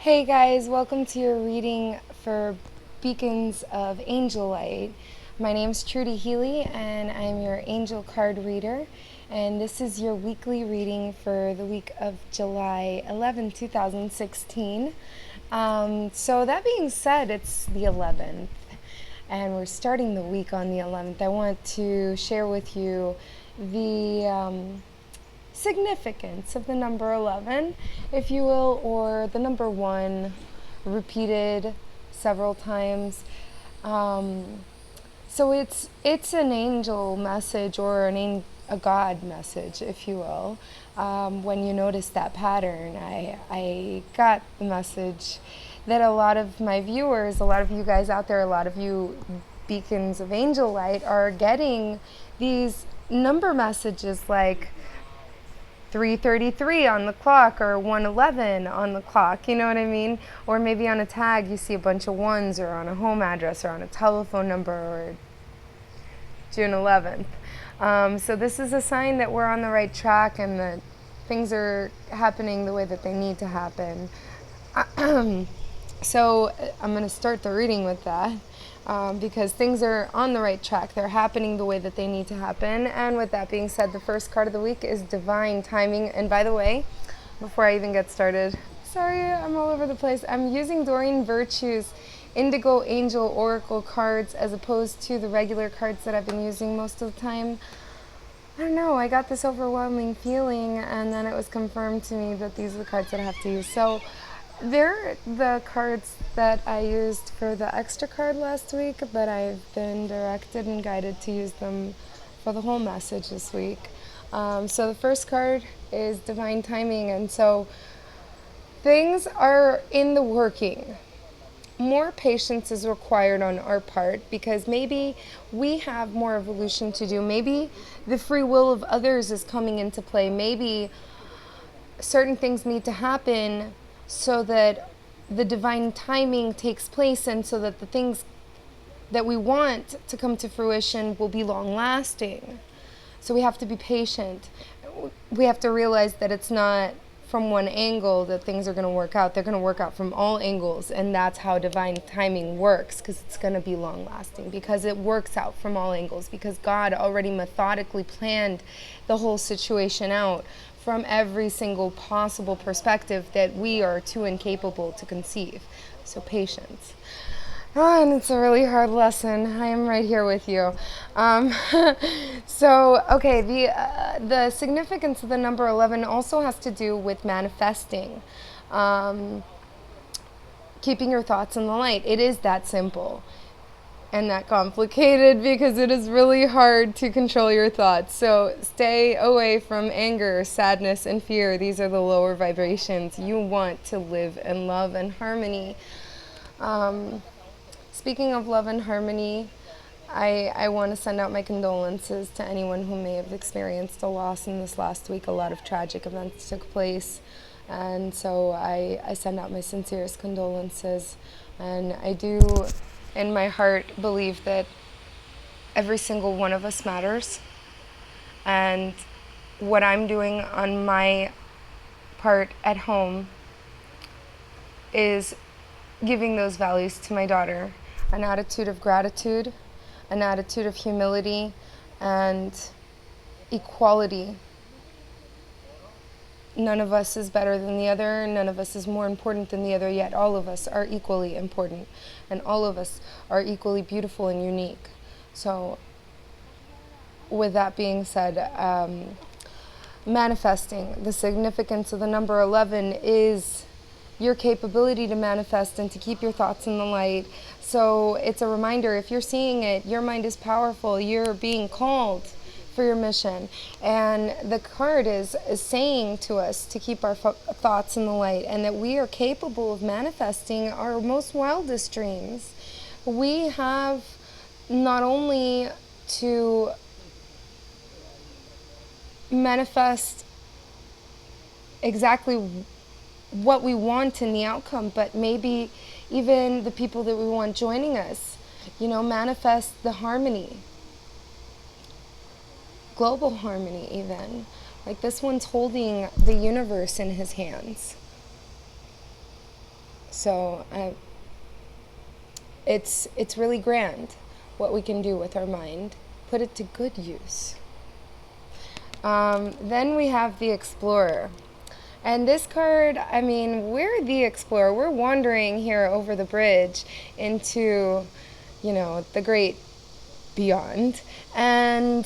Hey guys, welcome to your reading for Beacons of Angel Light. My name is Trudy Healy and I'm your angel card reader, and this is your weekly reading for the week of July 11, 2016. So that being said, it's the 11th and we're starting the week on the 11th. I want to share with you the significance of the number 11, if you will, or the number 1 repeated several times. So it's an angel message, or a God message, if you will. When you notice that pattern, I got the message that a lot of my viewers, a lot of you guys out there, a lot of you beacons of angel light are getting these number messages like 3:33 on the clock or 1:11 on the clock, you know what I mean? Or maybe on a tag you see a bunch of ones, or on a home address, or on a telephone number, or June 11th. So this is a sign that we're on the right track and that things are happening the way that they need to happen. So I'm going to start the reading with that. Because things are on the right track. They're happening the way that they need to happen. And with that being said, the first card of the week is Divine Timing. And by the way, before I even get started, sorry, I'm all over the place. I'm using Doreen Virtue's Indigo Angel Oracle cards as opposed to the regular cards that I've been using most of the time. I don't know, I got this overwhelming feeling, and then it was confirmed to me that these are the cards that I have to use. So they're the cards that I used for the extra card last week, but I've been directed and guided to use them for the whole message this week. So the first card is Divine Timing, and so things are in the working. More patience is required on our part because maybe we have more evolution to do. Maybe the free will of others is coming into play. Maybe certain things need to happen so that the divine timing takes place, and so that the things that we want to come to fruition will be long lasting. So we have to be patient. We have to realize that it's not from one angle that things are going to work out. They're going to work out from all angles, and that's how divine timing works, because it's going to be long lasting, because it works out from all angles, because God already methodically planned the whole situation out from every single possible perspective that we are too incapable to conceive. So patience. Oh, and it's a really hard lesson. I am right here with you. Okay, the significance of the number 11 also has to do with manifesting, keeping your thoughts in the light. It is that simple and that complicated, because it is really hard to control your thoughts. So stay away from anger, sadness, and fear. These are the lower vibrations. You want to live in love and harmony. Speaking of love and harmony, I want to send out my condolences to anyone who may have experienced a loss in this last week. A lot of tragic events took place, and so I send out my sincerest condolences. And I do, in my heart, believe that every single one of us matters, and what I'm doing on my part at home is giving those values to my daughter. An attitude of gratitude, an attitude of humility, and equality. None of us is better than the other, none of us is more important than the other, yet all of us are equally important, and all of us are equally beautiful and unique. So with that being said, manifesting, the significance of the number 11 is your capability to manifest and to keep your thoughts in the light. So it's a reminder, if you're seeing it, your mind is powerful, you're being called for your mission. And the card is saying to us to keep our thoughts in the light, and that we are capable of manifesting our most wildest dreams. We have not only to manifest exactly what we want in the outcome, but maybe even the people that we want joining us. Manifest the harmony, global harmony even. Like this one's holding the universe in his hands. So it's really grand what we can do with our mind. Put it to good use. Then we have the Explorer. And this card, I mean, we're the Explorer. We're wandering here over the bridge into, the great beyond. And,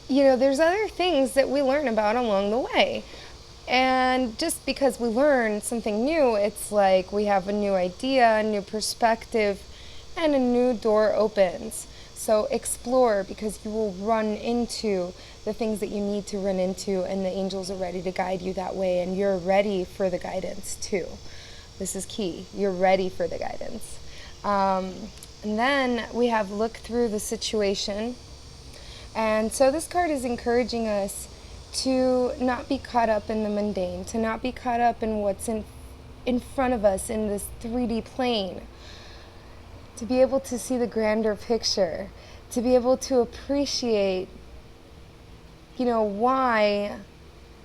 there's other things that we learn about along the way. And just because we learn something new, it's like we have a new idea, a new perspective, and a new door opens. So explore, because you will run into the things that you need to run into, and the angels are ready to guide you that way, and you're ready for the guidance too. This is key. You're ready for the guidance. And then we have look through the situation. And so this card is encouraging us to not be caught up in the mundane, to not be caught up in what's in front of us in this 3D plane, to be able to see the grander picture, to be able to appreciate, why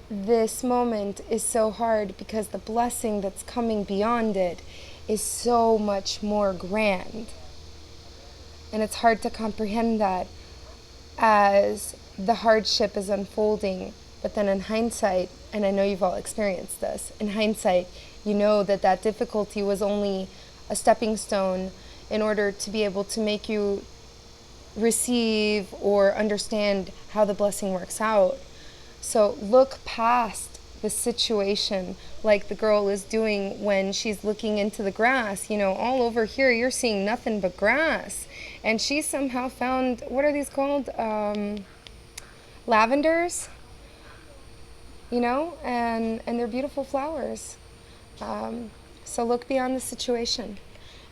this moment is so hard, because the blessing that's coming beyond it is so much more grand. And it's hard to comprehend that as the hardship is unfolding. But then in hindsight, and I know you've all experienced this, in hindsight, you know that difficulty was only a stepping stone in order to be able to make you receive or understand how the blessing works out. So look past the situation, like the girl is doing when she's looking into the grass. All over here you're seeing nothing but grass, and she somehow found, what are these called, lavenders, and they're beautiful flowers. So look beyond the situation.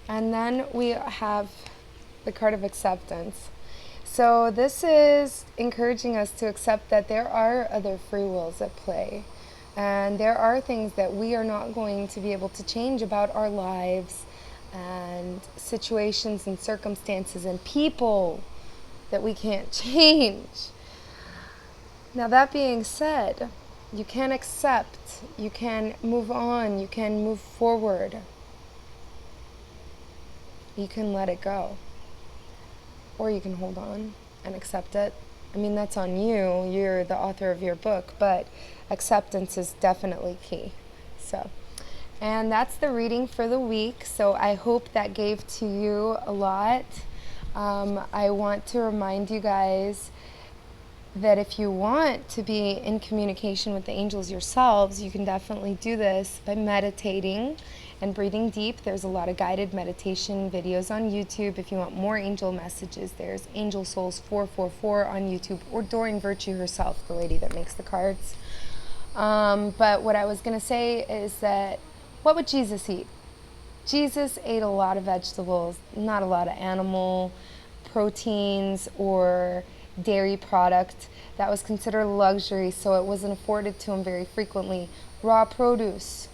And then we have the card of acceptance. So this is encouraging us to accept that there are other free wills at play. And there are things that we are not going to be able to change about our lives, and situations and circumstances and people that we can't change. Now, that being said, you can accept, you can move on, you can move forward. You can let it go. Or you can hold on and accept it. I mean, that's on you. You're the author of your book, but acceptance is definitely key. And that's the reading for the week. So I hope that gave to you a lot. I want to remind you guys that if you want to be in communication with the angels yourselves, you can definitely do this by meditating and breathing deep. There's a lot of guided meditation videos on YouTube. If you want more angel messages, there's Angel Souls 444 on YouTube, or Doreen Virtue herself, the lady that makes the cards. But what I was going to say is that, what would Jesus eat? Jesus ate a lot of vegetables, not a lot of animal proteins or dairy product. That was considered luxury, so it wasn't afforded to him very frequently. Raw produce,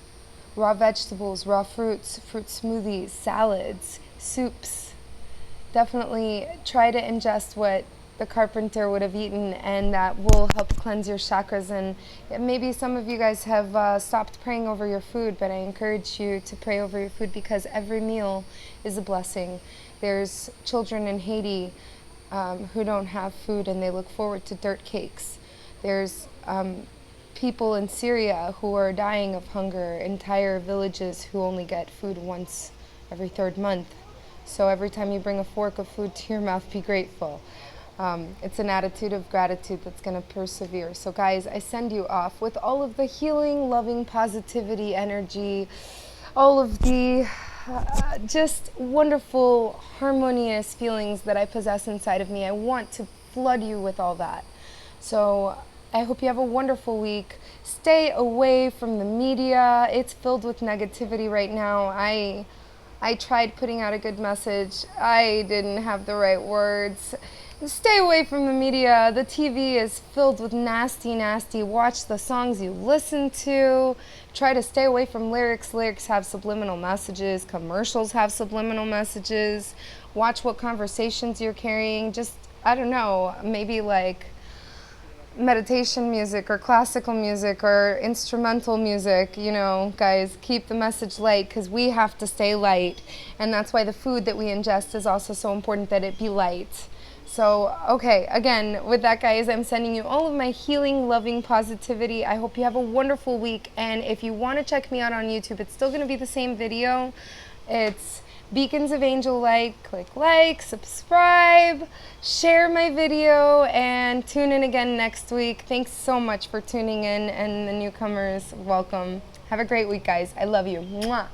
raw vegetables, raw fruits, fruit smoothies, salads, soups. Definitely try to ingest what the carpenter would have eaten, and that will help cleanse your chakras. And maybe some of you guys have stopped praying over your food, but I encourage you to pray over your food, because every meal is a blessing. There's children in Haiti who don't have food, and they look forward to dirt cakes. There's people in Syria who are dying of hunger, entire villages who only get food once every third month. So every time you bring a fork of food to your mouth, be grateful. It's an attitude of gratitude that's going to persevere. So guys, I send you off with all of the healing, loving, positivity, energy, all of the just wonderful, harmonious feelings that I possess inside of me. I want to flood you with all that. So I hope you have a wonderful week. Stay away from the media. It's filled with negativity right now. I tried putting out a good message. I didn't have the right words. Stay away from the media. The TV is filled with nasty, nasty. Watch the songs you listen to. Try to stay away from lyrics. Lyrics have subliminal messages. Commercials have subliminal messages. Watch what conversations you're carrying. Just, I don't know, maybe like meditation music or classical music or instrumental music, you know, guys, keep the message light because we have to stay light. And that's why the food that we ingest is also so important, that it be light. So, okay, again, with that, guys, I'm sending you all of my healing, loving positivity. I hope you have a wonderful week. And if you want to check me out on YouTube, it's still going to be the same video. It's Beacons of Angel Light. Click like, subscribe, share my video, and tune in again next week. Thanks so much for tuning in, and the newcomers, welcome. Have a great week, guys. I love you. Mwah.